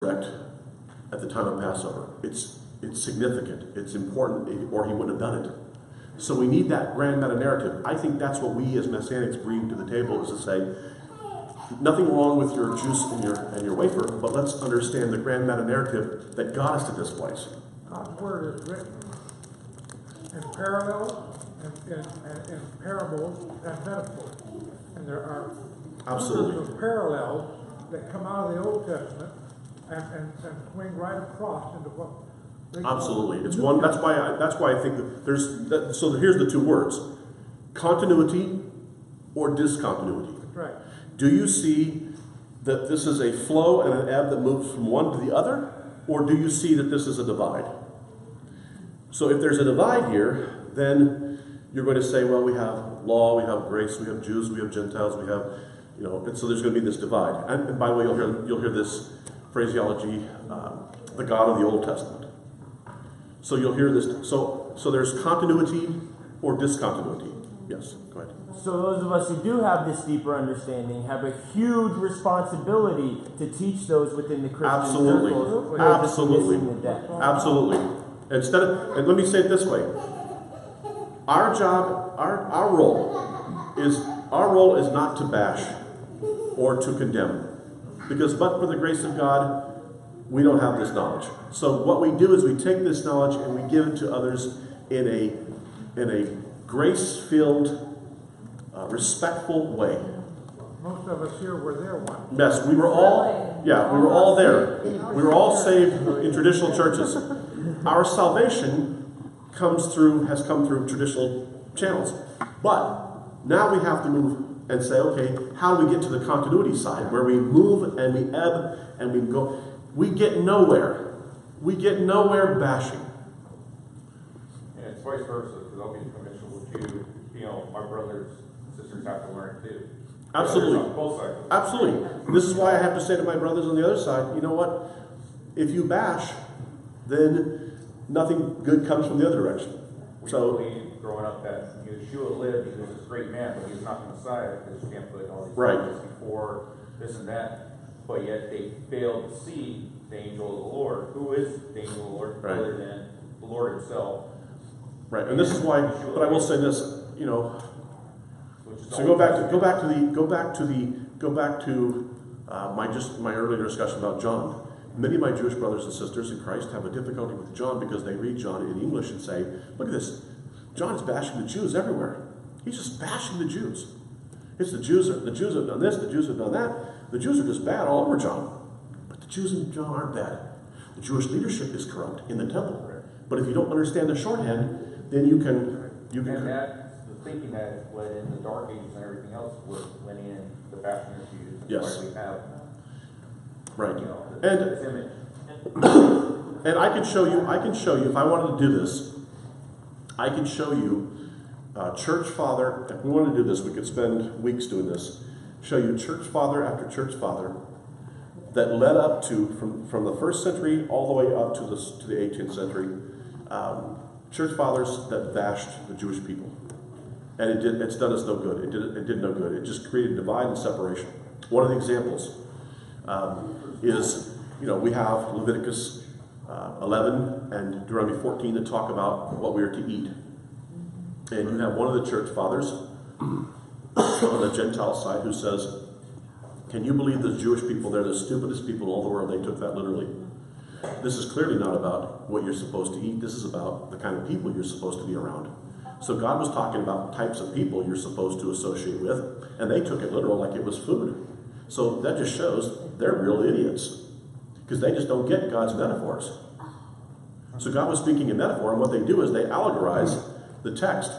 correct at the time of Passover. It's significant. It's important, or he wouldn't have done it. So we need that grand meta-narrative. I think that's what we as Messianics bring to the table, is to say, nothing wrong with your juice and your wafer, but let's understand the grand meta-narrative that got us to this place. God's word is written in parallels, in parables, and metaphors. And there are hundreds of parallels that come out of the Old Testament and swing right across into what they absolutely. It's one. That's why I think that there's. So here's the two words: continuity or discontinuity. That's right. Do you see that this is a flow and an ebb that moves from one to the other, or do you see that this is a divide? So if there's a divide here, then you're going to say, well, we have law, we have grace, we have Jews, we have Gentiles, we have, and so there's going to be this divide. And by the way, you'll hear this phraseology, the God of the Old Testament. So you'll hear this. So there's continuity or discontinuity. Yes, go ahead. So those of us who do have this deeper understanding have a huge responsibility to teach those within the Christian circles. Absolutely. And let me say it this way: our job, our role is not to bash or to condemn, because but for the grace of God, we don't have this knowledge. So what we do is we take this knowledge and we give it to others in a grace-filled, respectful way. Most of us here were there once. Yes, we were all there. We were all saved in traditional churches. Our salvation has come through traditional channels. But now we have to move and say, okay, how do we get to the continuity side, where we move and we ebb and we go? We get nowhere. We get nowhere bashing. And it's vice versa, because I'll be conventional with you. My brothers and sisters have to learn too. Absolutely. On both sides. Absolutely. This is why I have to say to my brothers on the other side, you know what? If you bash, then nothing good comes from the other direction. We believe growing up that Yeshua lived, he was this great man, but he was not the Messiah, because you can't put all these things before this and that. But yet they failed to see the angel of the Lord. Who is the angel of the Lord other than the Lord himself? Right, and this is why. But I will say this, So go back to my earlier discussion about John. Many of my Jewish brothers and sisters in Christ have a difficulty with John because they read John in English and say, "Look at this, John is bashing the Jews everywhere. He's just bashing the Jews. It's the Jews have done this, the Jews have done that. The Jews are just bad all over John. But the Jews in John aren't bad. The Jewish leadership is corrupt in the temple. But if you don't understand the shorthand, then you can." And that's the thinking that went in the Dark Ages and everything else went in the bashing of Jews. Yes. Why we have, this image. And I can show you, if I wanted to do this, I can show you church father. If we wanted to do this, we could spend weeks doing this. Show you church father after church father that led up to, from the 1st century all the way up to the 18th century, church fathers that bashed the Jewish people. And it's done us no good. It did no good. It just created divide and separation. One of the examples is, we have Leviticus 11 and Deuteronomy 14 that talk about what we are to eat. And you have one of the church fathers on the Gentile side who says, "Can you believe the Jewish people? They're the stupidest people in all the world." They took that literally. This is clearly not about what you're supposed to eat. This is about the kind of people you're supposed to be around. So God was talking about types of people you're supposed to associate with, and they took it literal like it was food. So that just shows they're real idiots, because they just don't get God's metaphors. So God was speaking in metaphor, and what they do is they allegorize the text.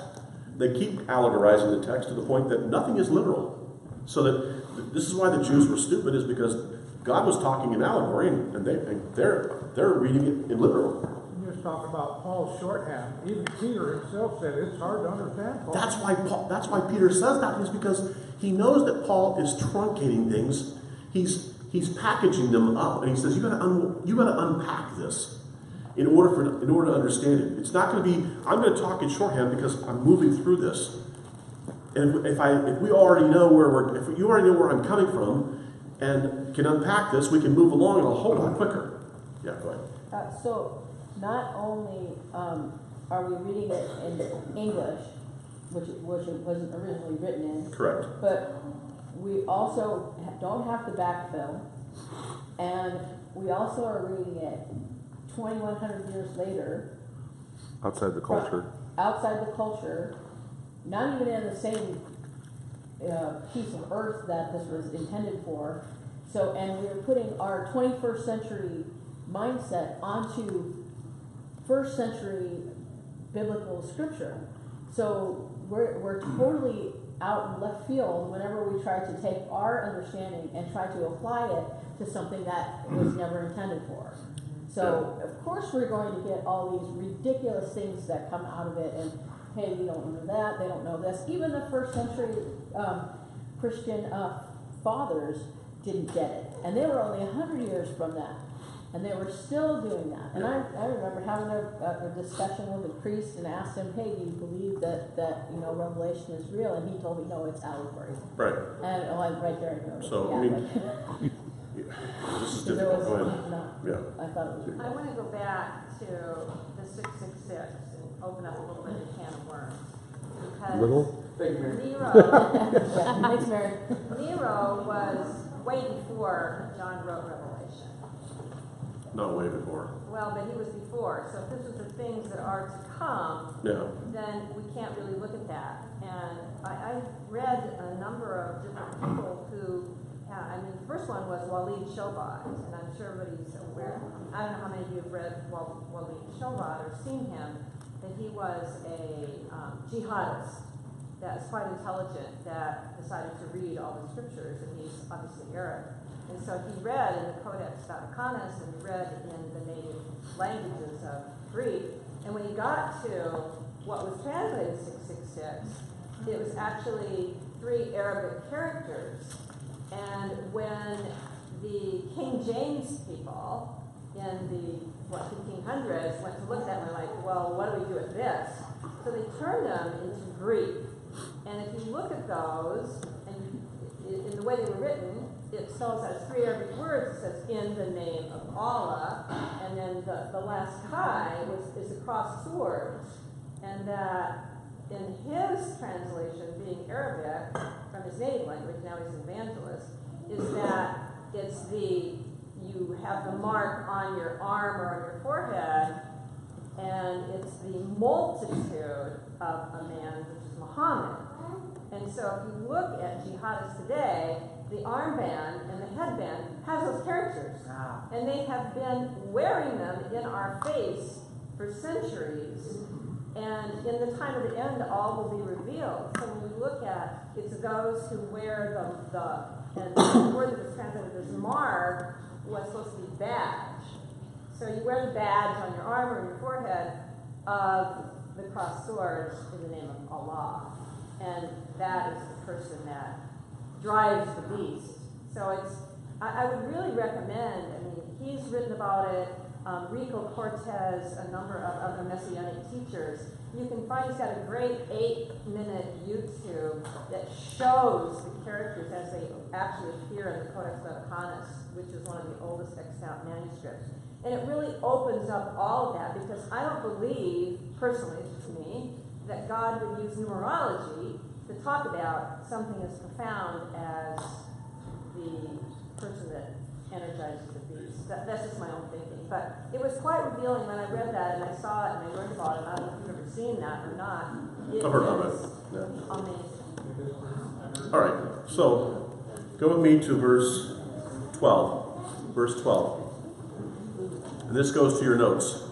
They keep allegorizing the text to the point that nothing is literal. So that this is why the Jews were stupid, is because God was talking in allegory, and they're reading it in literal. You just talk about Paul's shorthand. Even Peter himself said it's hard to understand Paul. That's why Peter says that, is because he knows that Paul is truncating things. He's packaging them up, and he says you got to unpack this in order to understand it. It's not going to be, I'm going to talk in shorthand because I'm moving through this. And if you already know where I'm coming from, and can unpack this, we can move along a whole lot quicker. Yeah, go ahead. So not only are we reading it in English, which it wasn't originally written in. Correct. But we also don't have the backfill, and we also are reading it 2,100 years later. Outside the culture. Outside the culture, not even in the same piece of earth that this was intended for. So, and we're putting our 21st century mindset onto first century biblical scripture. So we're totally out in left field whenever we try to take our understanding and try to apply it to something that was never intended for. So of course we're going to get all these ridiculous things that come out of it, and hey, we don't know that, they don't know this. Even the first century Christian fathers didn't get it, and they were only 100 years from that, and they were still doing that. And I remember having a discussion with a priest and asked him, hey, do you believe that Revelation is real? And he told me, no, it's allegory. Right. And I'm right there. So, yeah, I mean, this is difficult. Go ahead. No, Yeah. I thought it was. I want to go back to the 666 and open up a little bit of a can of worms. Because Little? Nero, Thanks, Mary. Nero was way before John wrote Revelation. Not way before. Well, but he was before. So if this is the things that are to come, Yeah. then we can't really look at that. And I read a number of different people who, the first one was Walid Shobat, and I'm sure everybody's aware. I don't know how many of you have read Walid Shobat or seen him, but he was a jihadist that's quite intelligent that decided to read all the scriptures, and he's obviously Arab. And so he read in the Codex Vaticanus and he read in the native languages of Greek. And when he got to what was translated 666, it was actually 3 Arabic characters. And when the King James people in the 1500s went to look at them, they're like, well, what do we do with this? So they turned them into Greek. And if you look at those, and in the way they were written, it spells out 3 Arabic words. It says, in the name of Allah. And then the last chi is across swords. And that in his translation, being Arabic, from his native language, now he's an evangelist, is that it's you have the mark on your arm or on your forehead, and it's the multitude of a man, which is Muhammad. And so if you look at jihadists today, the armband and the headband has those characters. And they have been wearing them in our face for centuries. And in the time of the end, all will be revealed. So when we look at, it's those who wear and the word that is translated as mark was supposed to be badge. So you wear the badge on your arm or your forehead of the crossed swords in the name of Allah. And that is the person that drives the beast. So I would really recommend, he's written about it, Rico Cortez, a number of other Messianic teachers. You can find, he's got a great 8-minute YouTube that shows the characters as they actually appear in the Codex Vaticanus, which is one of the oldest extant manuscripts. And it really opens up all of that, because I don't believe, personally to me, that God would use numerology to talk about something as profound as the person that energizes the beast. That's just my own thinking. But it was quite revealing when I read that and I saw it and I learned about it. I don't know if you've ever seen that or not. I've heard of it. Yeah. Amazing. All right, so go with me to verse 12. Verse 12. And this goes to your notes.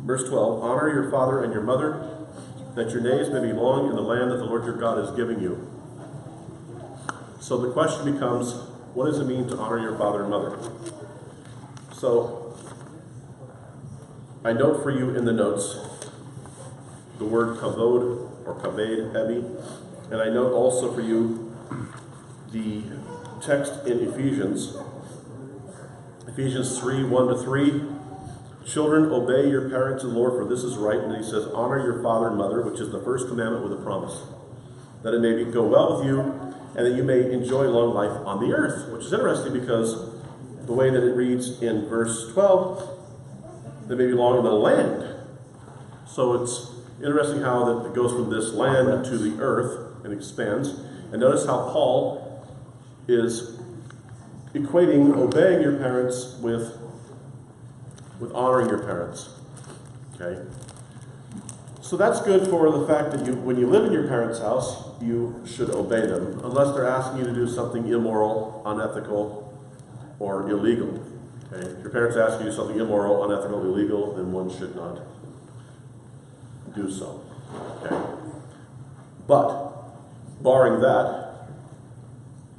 Verse 12, honor your father and your mother, that your days may be long in the land that the Lord your God is giving you. So the question becomes, what does it mean to honor your father and mother? So I note for you in the notes the word kavod or kaved, heavy, and I note also for you the text in Ephesians 3, 1-3. Children, obey your parents in the Lord, for this is right. And he says, honor your father and mother, which is the first commandment with a promise, that it may go well with you and that you may enjoy long life on the earth, which is interesting because the way that it reads in verse 12, they may be long in the land. So it's interesting how that it goes from this land to the earth and expands. And notice how Paul is equating obeying your parents with honoring your parents. Okay? So that's good for the fact that when you live in your parents' house, you should obey them, unless they're asking you to do something immoral, unethical, or illegal. Okay? If your parents ask you to do something immoral, unethical, illegal, then one should not do so. Okay? But, barring that,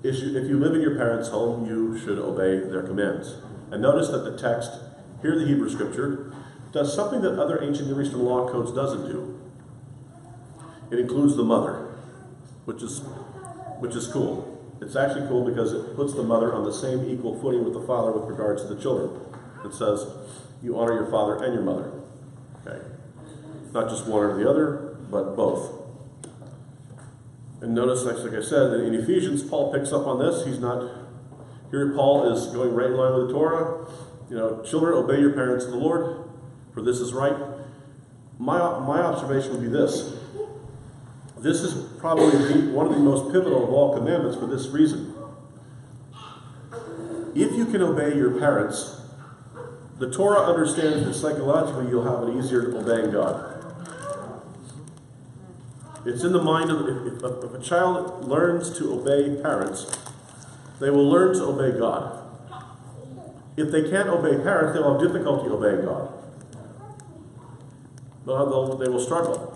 if you live in your parents' home, you should obey their commands. And notice that the text, here the Hebrew Scripture, does something that other ancient Near Eastern law codes doesn't do. It includes the mother, which is cool. It's actually cool because it puts the mother on the same equal footing with the father with regards to the children. It says, you honor your father and your mother. Okay? Not just one or the other, but both. And notice, like I said, that in Ephesians, Paul picks up on this. He's not, here Paul is going right in line with the Torah. Children, obey your parents in the Lord, for this is right. My observation would be this. This is probably one of the most pivotal of all commandments for this reason. If you can obey your parents, the Torah understands that psychologically you'll have it easier to obeying God. It's in the mind of, if a child learns to obey parents, they will learn to obey God. If they can't obey parents, they will have difficulty obeying God. They will struggle.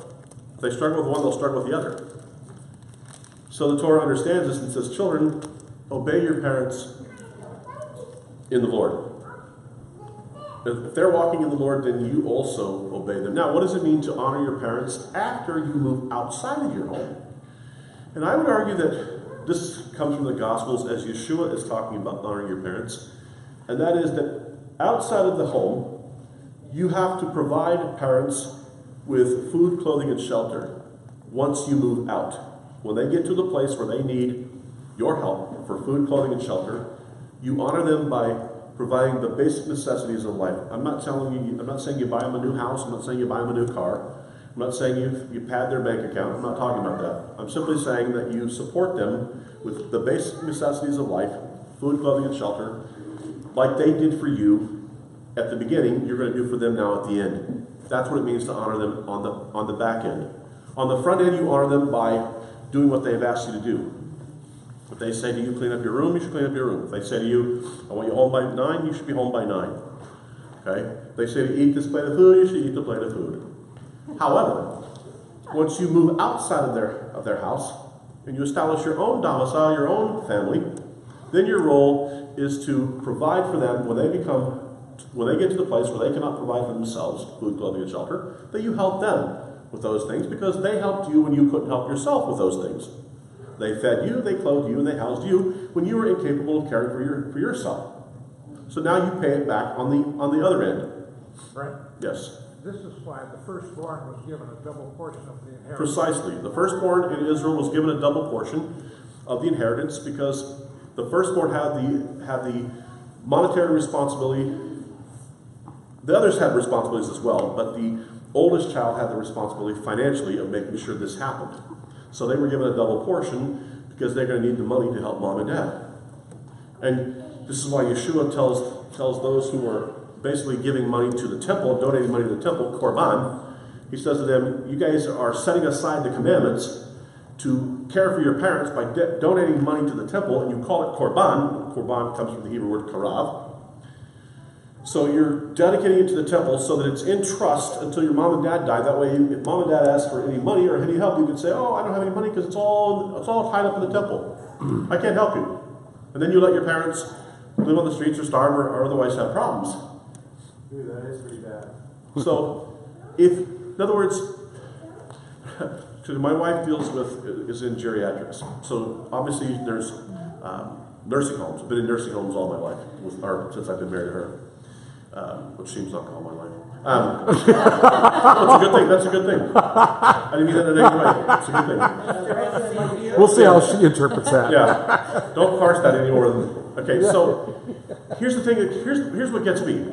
If they struggle with one, they'll struggle with the other. So the Torah understands this and says, children, obey your parents in the Lord. If they're walking in the Lord, then you also obey them. Now, what does it mean to honor your parents after you move outside of your home? And I would argue that this comes from the Gospels as Yeshua is talking about honoring your parents. And that is that outside of the home, you have to provide parents with food, clothing, and shelter once you move out. When they get to the place where they need your help for food, clothing, and shelter, you honor them by providing the basic necessities of life. I'm not saying you buy them a new house. I'm not saying you buy them a new car. I'm not saying you pad their bank account. I'm not talking about that. I'm simply saying that you support them with the basic necessities of life, food, clothing, and shelter, like they did for you at the beginning, you're going to do for them now at the end. That's what it means to honor them on the back end. On the front end, you honor them by doing what they've asked you to do. If they say to you, clean up your room, you should clean up your room. If they say to you, I want you home by 9, you should be home by 9. Okay? If they say to eat this plate of food, you should eat the plate of food. However, once you move outside of their house and you establish your own domicile, your own family, then your role is to provide for them when they get to the place where they cannot provide for themselves food, clothing, and shelter, that you help them with those things because they helped you when you couldn't help yourself with those things. They fed you, they clothed you, and they housed you when you were incapable of caring for yourself. So now you pay it back on the other end. Right. Yes. This is why the firstborn was given a double portion of the inheritance. Precisely. The firstborn in Israel was given a double portion of the inheritance because the firstborn had the monetary responsibility. The others had responsibilities as well, but the oldest child had the responsibility financially of making sure this happened. So they were given a double portion because they're going to need the money to help mom and dad. And this is why Yeshua tells those who are basically giving money to the temple, donating money to the temple, korban, he says to them, you guys are setting aside the commandments to care for your parents by donating money to the temple, and you call it korban. Korban comes from the Hebrew word karav. So you're dedicating it to the temple so that it's in trust until your mom and dad die. That way, if mom and dad ask for any money or any help, you can say, oh, I don't have any money because it's all tied up in the temple. I can't help you. And then you let your parents live on the streets or starve or otherwise have problems. Dude, that is pretty bad. So, in other words, my wife is in geriatrics. So obviously there's nursing homes. I've been in nursing homes all my life, since I've been married to her. which seems like all my life. That's a good thing. That's a good thing. I didn't mean that in any way. It's a good thing. We'll see how she interprets that. Yeah. Don't parse that anymore. Okay, so here's the thing. Here's what gets me.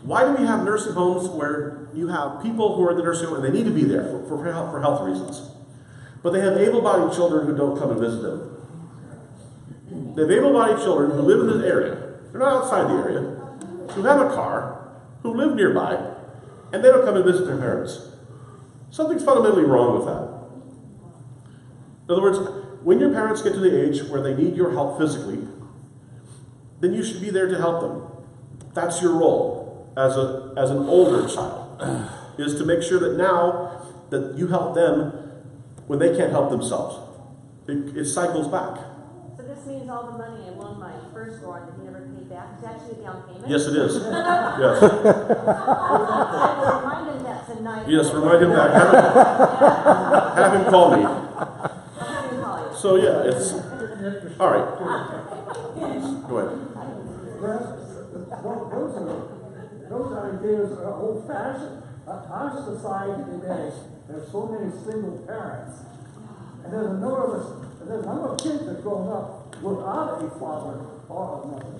Why do we have nursing homes where you have people who are in the nursing home and they need to be there for health reasons, but they have able-bodied children who don't come and visit them? They have able-bodied children who live in this area. They're not outside the area. Who have a car, who live nearby, and they don't come and visit their parents. Something's fundamentally wrong with that. In other words, when your parents get to the age where they need your help physically, then you should be there to help them. That's your role as an older child, is to make sure that now that you help them when they can't help themselves. It cycles back. So this means all the money I loaned my firstborn that he never paid back is actually a down payment? Yes, it is. Yes. I will remind him that tonight. Yes, remind him that. Have him call me. I'll have him call you. So yeah, it's all right. Go ahead. Those ideas are old-fashioned. Our society today has so many single parents, and there's a number of kids that grown up without a father or a mother.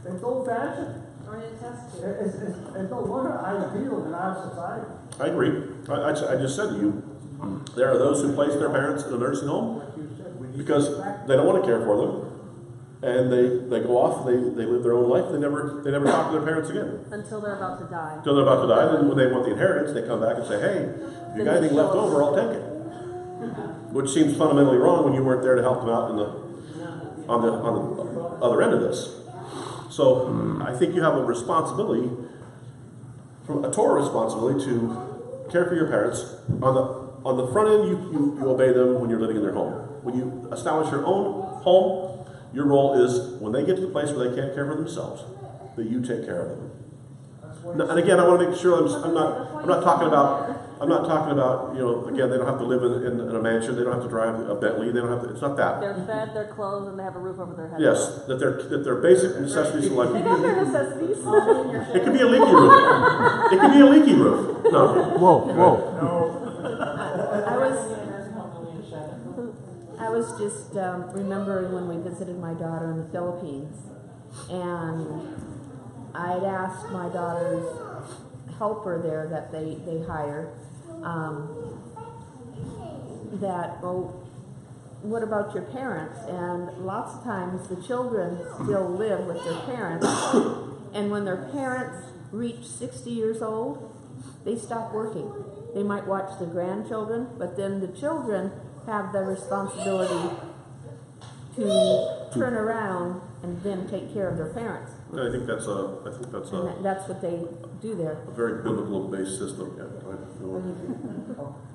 So it's old-fashioned. Or an test tube. It's no longer ideal in our society. I agree. I just said to you, there are those who place their parents in a nursing home because they don't want to care for them, and they go off, they live their own life, they never talk to their parents again. Until they're about to die. Until they're about to die, then when they want the inheritance, they come back and say, hey, if you got anything left over, I'll take it. Which seems fundamentally wrong when you weren't there to help them out on the other end of this. So I think you have a responsibility, a Torah responsibility, to care for your parents. On the front end, you obey them when you're living in their home. When you establish your own home, your role is when they get to the place where they can't care for themselves, that you take care of them. And again, I want to make sure I'm not talking about again, they don't have to live in a mansion, they don't have to drive a Bentley, they don't have to. It's not that. They're fed, they're clothed, and they have a roof over their head. Yes, that their basic necessities of life. They got their necessities. It could be a leaky roof. It could be a leaky roof. No. Whoa. I was just remembering when we visited my daughter in the Philippines, and I'd asked my daughter's helper there that they hire, what about your parents? And lots of times the children still live with their parents, and when their parents reach 60 years old, they stop working. They might watch their grandchildren, but then the children have the responsibility to turn around and then take care of their parents. I think that's that's what they do there. a very biblical based system. Yeah, go ahead.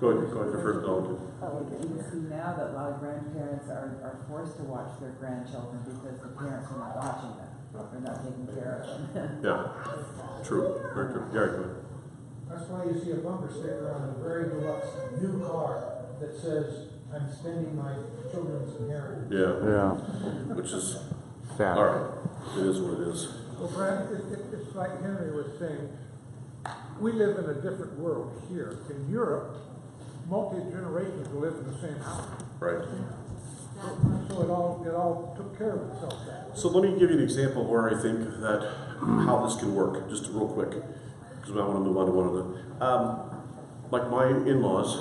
Your first dog. You see now that a lot of grandparents are forced to watch their grandchildren because the parents are not watching them. They're not taking care of them. Yeah, true. Very true. Gary, go ahead. That's why you see a bumper sticker on a very deluxe new car that says, I'm spending my children's inheritance. Yeah. Which is Sad. all right. It is what it is. Well, Brent, it's like Henry was saying, we live in a different world here. In Europe, multi-generations live in the same house. Right. So it all took care of itself. So let me give you an example where I think that how this can work, just real quick, because I want to move on to one of them. Like my in-laws,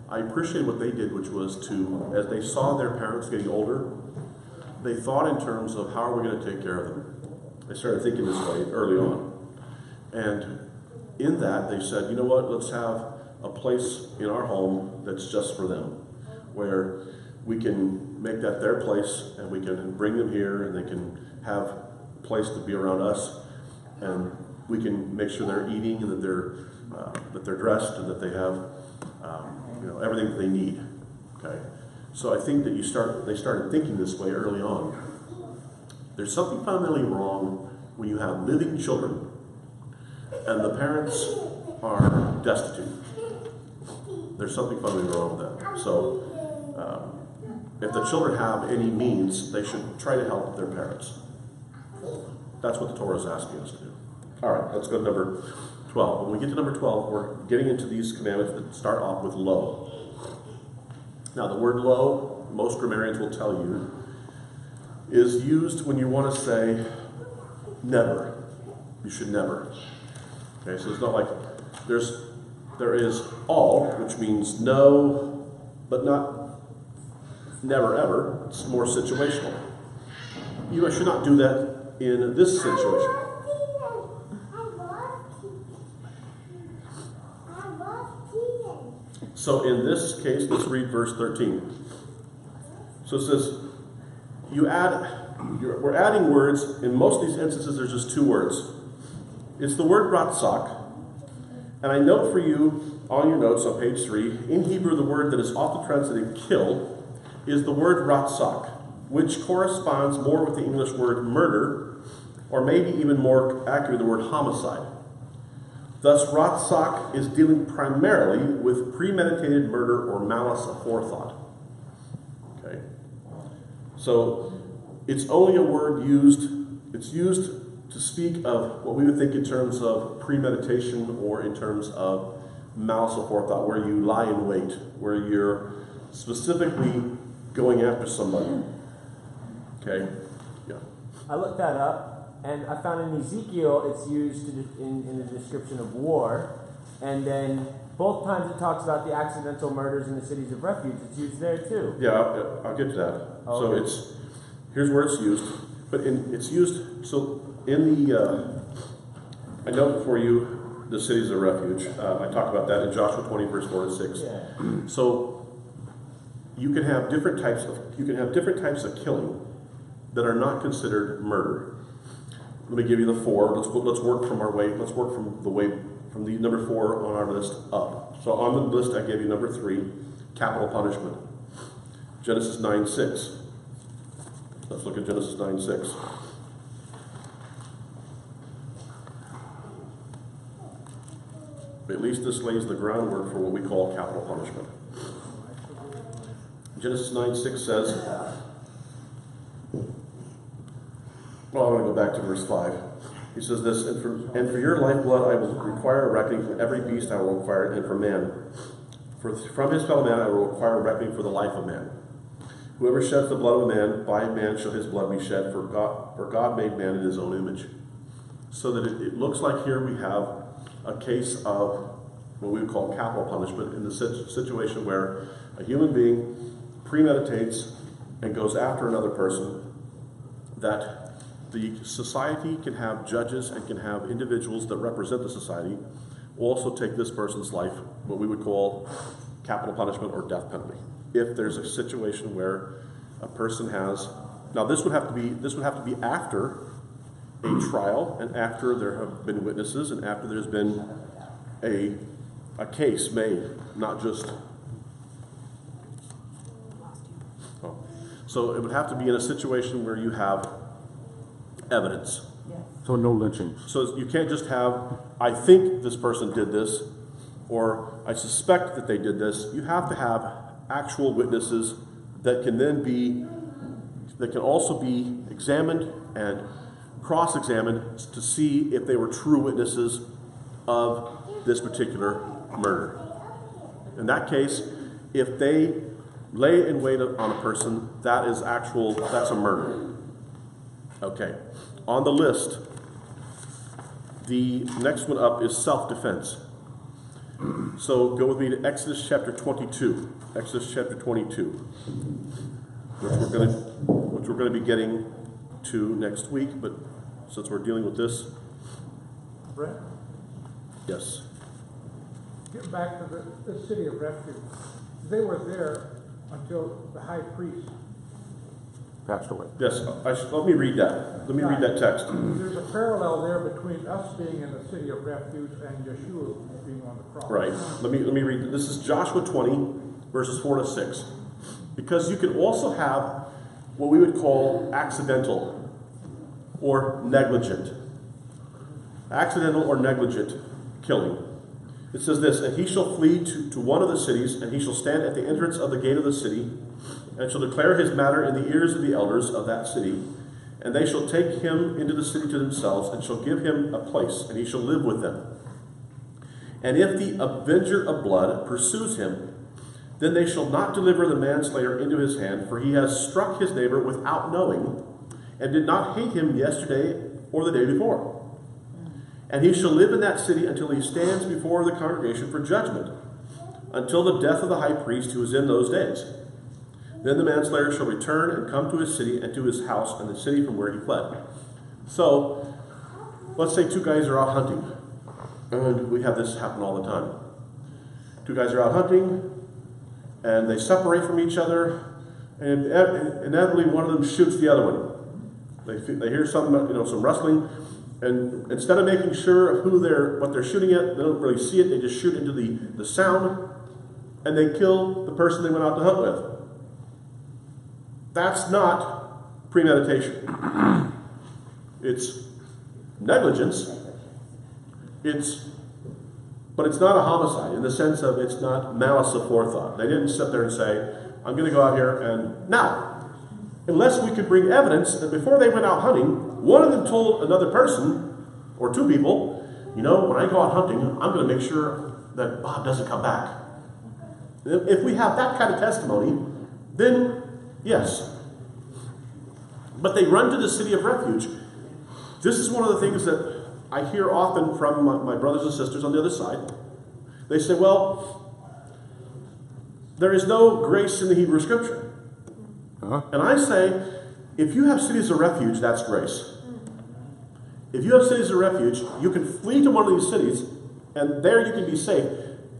I appreciate what they did, which was to, as they saw their parents getting older, they thought in terms of how are we going to take care of them. They started thinking this way early on. And in that, they said, you know what, let's have a place in our home that's just for them, where we can make that their place, and we can bring them here, and they can have a place to be around us, and we can make sure they're eating, and that they're dressed, and that they have everything that they need. Okay, so I think that they started thinking this way early on. There's something fundamentally wrong when you have living children, and the parents are destitute. There's something fundamentally wrong with that. So, if the children have any means, they should try to help their parents. That's what the Torah is asking us to do. All right, let's go to number 12. When we get to number 12, we're getting into these commandments that start off with lo. Now, the word lo, most grammarians will tell you, is used when you want to say never. You should never. Okay, so it's not like there is all, which means no, but not never ever. It's more situational. You should not do that in this situation. So in this case, let's read verse 13. So it says, we're adding words. In most of these instances, there's just two words. It's the word ratsak. And I note for you on your notes on page 3, in Hebrew, the word that is often translated kill is the word ratsak, which corresponds more with the English word murder, or maybe even more accurately, the word homicide. Thus, ratsak is dealing primarily with premeditated murder or malice aforethought. Okay? So, it's only a word it's used to speak of what we would think in terms of premeditation or in terms of malice aforethought, where you lie in wait, where you're specifically going after somebody. Okay? Yeah. I looked that up, and I found in Ezekiel it's used in the description of war, and then both times it talks about the accidental murders in the cities of refuge. It's used there too. Yeah, I'll get to that. Okay. So here's where it's used, but it's used, so in the, I note for you the cities of refuge. I talked about that in Joshua 20, verse 4 to 6. Yeah. So you can have different types of killing that are not considered murder. Let me give you the 4. Let's work from the number 4 on our list up. So on the list, I gave you number 3, capital punishment. Genesis 9:6. Let's look at Genesis 9:6. At least this lays the groundwork for what we call capital punishment. Genesis 9:6 says, well, I'm going to go back to verse 5. He says this, and for your lifeblood I will require a reckoning from every beast I will require it, and for man. From his fellow man I will require a reckoning for the life of man. Whoever sheds the blood of a man, by man shall his blood be shed, for God made man in his own image. So that it looks like here we have a case of what we would call capital punishment in the situation where a human being premeditates and goes after another person, that the society can have judges and can have individuals that represent the society also take this person's life, what we would call capital punishment or death penalty. If there's a situation where a person has, now this would have to be after a trial and after there have been witnesses and after there's been a case made, not just. Oh. So it would have to be in a situation where you have evidence. Yes. So no lynching. So you can't just have, I think this person did this, or I suspect that they did this. You have to have actual witnesses that can also be examined and cross-examined to see if they were true witnesses of this particular murder. In that case, if they lay in wait on a person, that's a murder. Okay. On the list, the next one up is self-defense. So go with me to Exodus chapter 22. Exodus chapter 22, which we're going to be getting to next week, but since we're dealing with this. Brent, Yes. get back to the city of refuge. They were there until the high priest. Passed away. Yes. Let me read that. Let me read that text. There's a parallel there between us being in the city of refuge and Yeshua being on the cross. Right. Let me read. This is Joshua 20, verses 4 to 6. Because you can also have what we would call accidental or negligent. Accidental or negligent killing. It says this, and he shall flee to one of the cities, and he shall stand at the entrance of the gate of the city, and shall declare his matter in the ears of the elders of that city, And they shall take him into the city to themselves, and shall give him a place, and he shall live with them. And if the avenger of blood pursues him, then they shall not deliver the manslayer into his hand, for he has struck his neighbor without knowing, and did not hate him yesterday or the day before. And he shall live in that city until he stands before the congregation for judgment, until the death of the high priest who is in those days. Then the manslayer shall return and come to his city and to his house and the city from where he fled. So, let's say two guys are out hunting. And we have this happen all the time. Two guys are out hunting, and they separate from each other, and inevitably one of them shoots the other one. They hear some rustling, and instead of making sure of what they're shooting at, they don't really see it. They just shoot into the sound, and they kill the person they went out to hunt with. That's not premeditation. It's negligence. But it's not a homicide in the sense of it's not malice aforethought. They didn't sit there and say, I'm going to go out here and... Now, unless we could bring evidence that before they went out hunting, one of them told another person, or two people, when I go out hunting, I'm going to make sure that Bob doesn't come back. If we have that kind of testimony, then yes. But they run to the city of refuge. This is one of the things that I hear often from my brothers and sisters on the other side. They say, well, there is no grace in the Hebrew Scripture. And I say, if you have cities of refuge, that's grace. If you have cities of refuge, you can flee to one of these cities, and there you can be safe.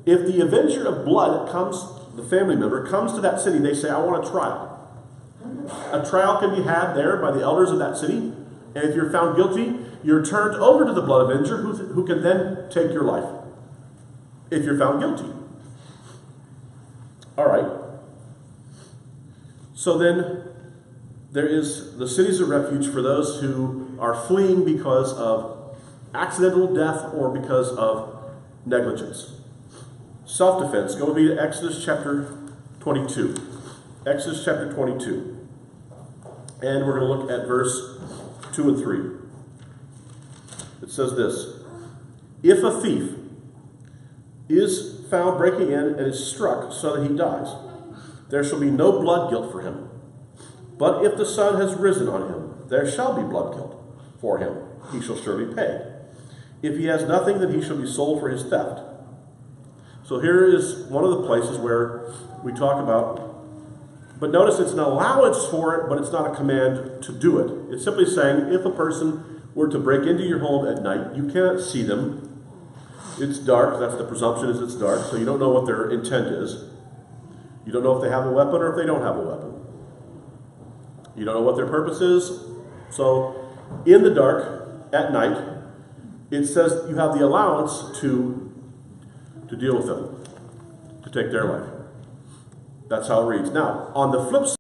If the avenger of blood the family member comes to that city, they say, I want a trial. A trial can be had there by the elders of that city, and if you're found guilty, you're turned over to the blood avenger who can then take your life if you're found guilty. All right. So then there is the cities of refuge for those who are fleeing because of accidental death or because of negligence. Self-defense. Go with me to Exodus chapter 22. Exodus chapter 22. And we're going to look at verse 2 and 3. It says this: if a thief is found breaking in and is struck so that he dies, there shall be no blood guilt for him. But if the sun has risen on him, there shall be blood guilt for him. He shall surely pay. If he has nothing, then he shall be sold for his theft. So here is one of the places where we talk about, but notice it's an allowance for it, but it's not a command to do it. It's simply saying if a person were to break into your home at night, you cannot see them. It's dark. That's the presumption, is it's dark, so you don't know what their intent is. You don't know if they have a weapon or if they don't have a weapon. You don't know what their purpose is. So in the dark, at night, it says you have the allowance to deal with them, to take their life. That's how it reads. Now, on the flip side,